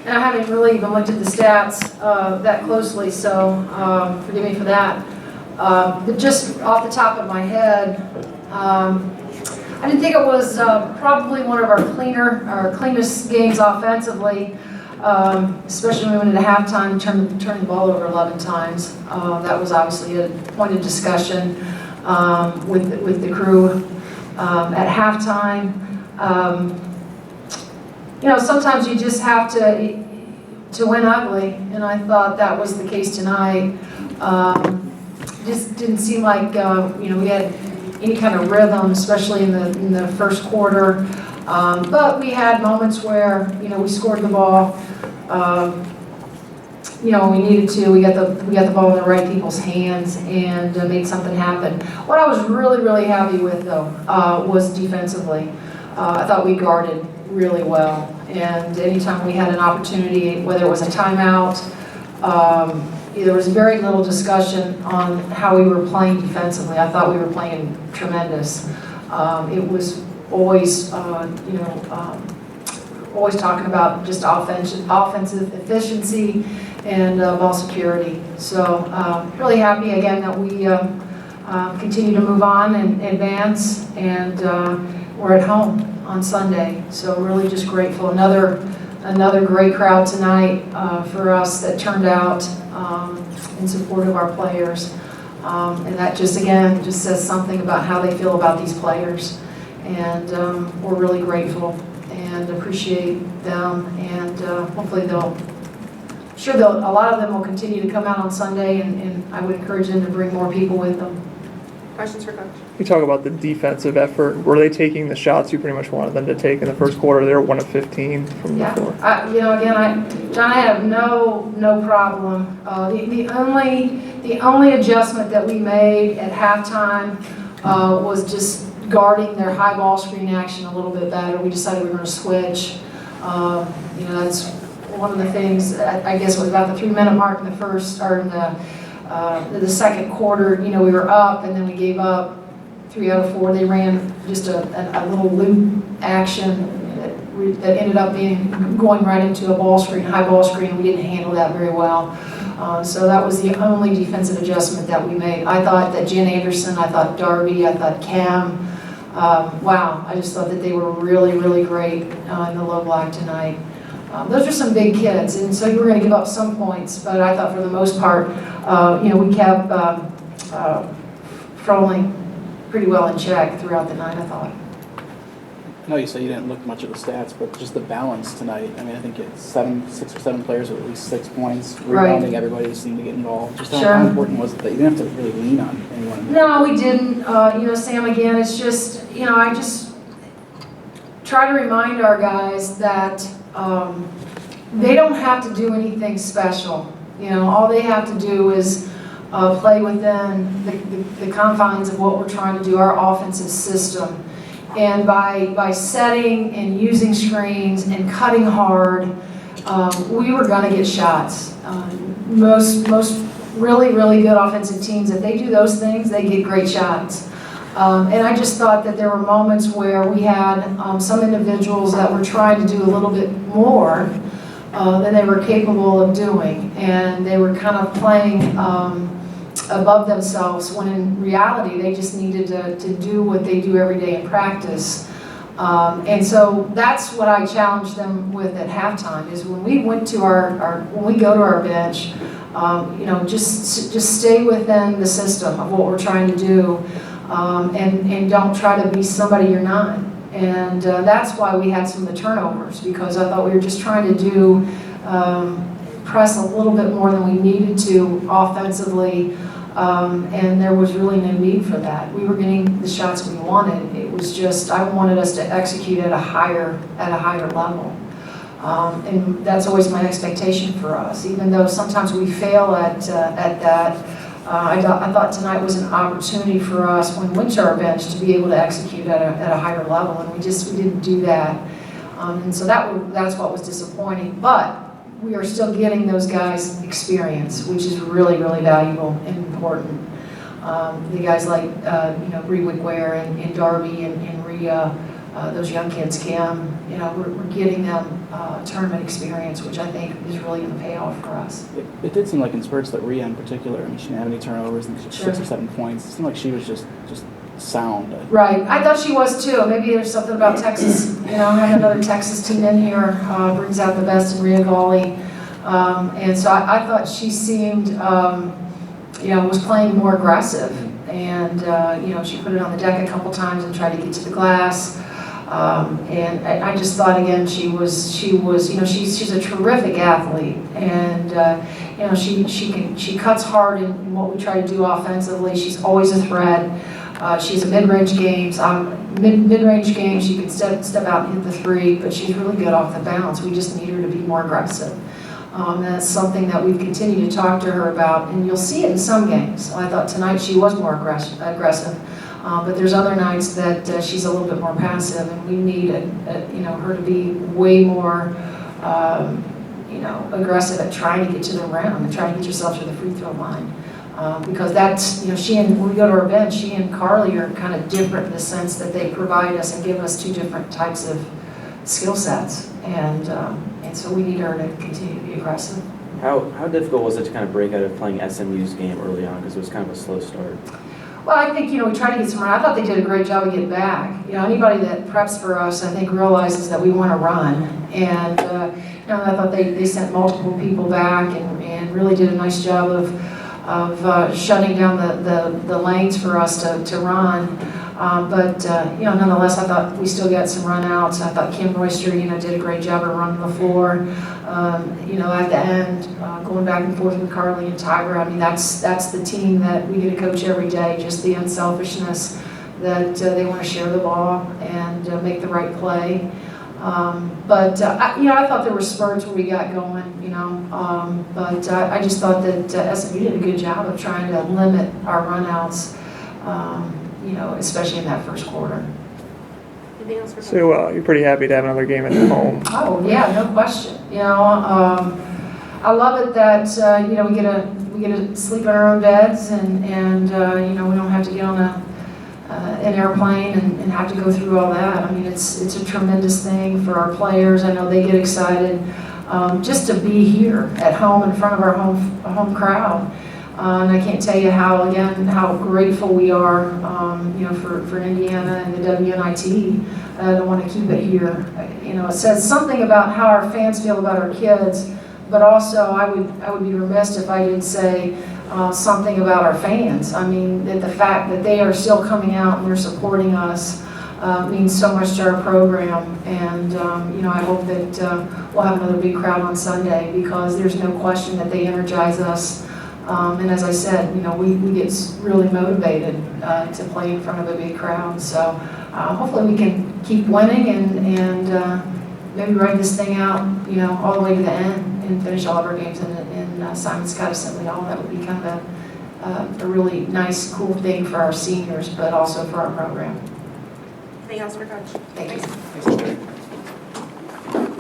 and I haven't really even looked at the stats that closely, so forgive me for that. But just off the top of my head, I didn't think it was probably one of our cleanest games offensively, especially when we went into halftime and turned the ball over 11 times. That was obviously a point of discussion with the crew at halftime. You know, sometimes you just have to win ugly, and I thought that was the case tonight. Just didn't seem like you know, we had any kind of rhythm, especially in the first quarter. But we had moments where, you know, we scored the ball. You know, when we needed to, we got the ball in the right people's hands and made something happen. What I was really happy with though was defensively. I thought we guarded really well, and anytime we had an opportunity, whether it was a timeout, there was very little discussion on how we were playing defensively. I thought we were playing tremendous. It was always, you know, always talking about just offensive efficiency and ball security. So really happy again that we continue to move on and advance, and we're at home on Sunday. So really just grateful. Another great crowd tonight for us that turned out in support of our players. And that just, again, just says something about how they feel about these players. And we're really grateful and appreciate them. And hopefully a lot of them will continue to come out on Sunday, and I would encourage them to bring more people with them. Questions for Coach? You talk about the defensive effort. Were they taking the shots you pretty much wanted them to take in the first quarter? They were 1 of 15 from the floor. You know, again, John, I have no problem. The only adjustment that we made at halftime was just guarding their high ball screen action a little bit better. We decided we were going to switch. You know, that's one of the things. I guess it was about the 3-minute mark in the first, or in the second quarter. You know, we were up, and then we gave up 3 out of 4. They ran just a little loop action that ended up going right into a ball screen, high ball screen. We didn't handle that very well. So that was the only defensive adjustment that we made. I thought that Jen Anderson, I thought Darby, I thought Cam, wow, I just thought that they were really great in the low block tonight. Those are some big kids, and so you were going to give up some points, but I thought for the most part, you know, we kept Froling pretty well in check throughout the night, I thought. I know you said you didn't look much at the stats, but just the balance tonight. I mean, I think it's 6 or 7 players with at least 6 points. Rebounding, everybody seemed to get involved. Just how important was it that you didn't have to really lean on anyone? No, we didn't. You know, Sam, again, it's just, you know, I just try to remind our guys that they don't have to do anything special. You know, all they have to do is play within the confines of what we're trying to do, our offensive system. And by setting and using screens and cutting hard, we were going to get shots. Most really good offensive teams, if they do those things, they get great shots. And I just thought that there were moments where we had some individuals that were trying to do a little bit more than they were capable of doing. And they were kind of playing above themselves, when in reality they just needed to do what they do every day in practice. And so that's what I challenged them with at halftime, is when we went to when we go to our bench, you know, just stay within the system of what we're trying to do, and don't try to be somebody you're not. And that's why we had some of the turnovers, because I thought we were just trying to do press a little bit more than we needed to offensively. And there was really no need for that. We were getting the shots we wanted. It was just, I wanted us to execute at a higher level. And that's always my expectation for us. Even though sometimes we fail at that, I thought tonight was an opportunity for us, when we went to our bench, to be able to execute at a higher level, and we didn't do that. And so that's what was disappointing. But we are still getting those guys experience, which is really valuable and important. The guys like you know, Rewick Ware and Darby and Rhea, those young kids, Kim, we're getting them tournament experience, which I think is really going to pay off for us. It did seem like in spurts that Rhea in particular, I mean, she didn't have any turnovers and Sure. 6 or 7 points. It seemed like she was just sound. Right, I thought she was too. Maybe there's something about Texas, having another Texas team in here brings out the best in Rhea Gawley. And so I thought she seemed, was playing more aggressive. And, she put it on the deck a couple times and tried to get to the glass. And I just thought, again, she's a terrific athlete. And, she cuts hard in what we try to do offensively. She's always a threat. She's a mid-range game. Mid-range game, she can step out and hit the three, but she's really good off the bounce. We just need her to be more aggressive. That's something that we've continued to talk to her about, and you'll see it in some games. I thought tonight she was more aggressive, but there's other nights that she's a little bit more passive, and we need her to be way more aggressive at trying to get to the rim and trying to get yourself to the free throw line. Because that's, when we go to our bench, she and Carly are kind of different in the sense that they provide us and give us two different types of skill sets. And so we need her to continue to be aggressive. How difficult was it to kind of break out of playing SMU's game early on, because it was kind of a slow start? Well, I think, we try to get some run. I thought they did a great job of getting back. Anybody that preps for us, I think, realizes that we want to run. And, I thought they sent multiple people back and really did a nice job of shutting down the lanes for us to run. But nonetheless, I thought we still got some run outs. I thought Kim Royster, did a great job of running the floor. At the end, going back and forth with Carly and Tiger, I mean, that's the team that we get to coach every day, just the unselfishness that they want to share the ball and make the right play. But I thought there were spurts where we got going, but I just thought that SMU did a good job of trying to limit our runouts, especially in that first quarter. Anything else for So you're pretty happy to have another game at home. Oh yeah, no question. I love it that we get to sleep in our own beds and we don't have to get on an airplane and have to go through all that. I mean, it's a tremendous thing for our players. I know they get excited just to be here at home in front of our home crowd. And I can't tell you how grateful we are, for Indiana and the WNIT to want to keep it here. It says something about how our fans feel about our kids, but also I would be remiss if I didn't say something about our fans. I mean, that the fact that they are still coming out and they're supporting us means so much to our program. And I hope that we'll have another big crowd on Sunday, because there's no question that they energize us. And as I said, we get really motivated to play in front of a big crowd. So hopefully we can keep winning and maybe ride this thing out, all the way to the end and finish all of our games in Simon Scott Assembly Hall. That would be kind of a really nice, cool thing for our seniors, but also for our program. anything else for Coach? Thank you. Thanks, Teri.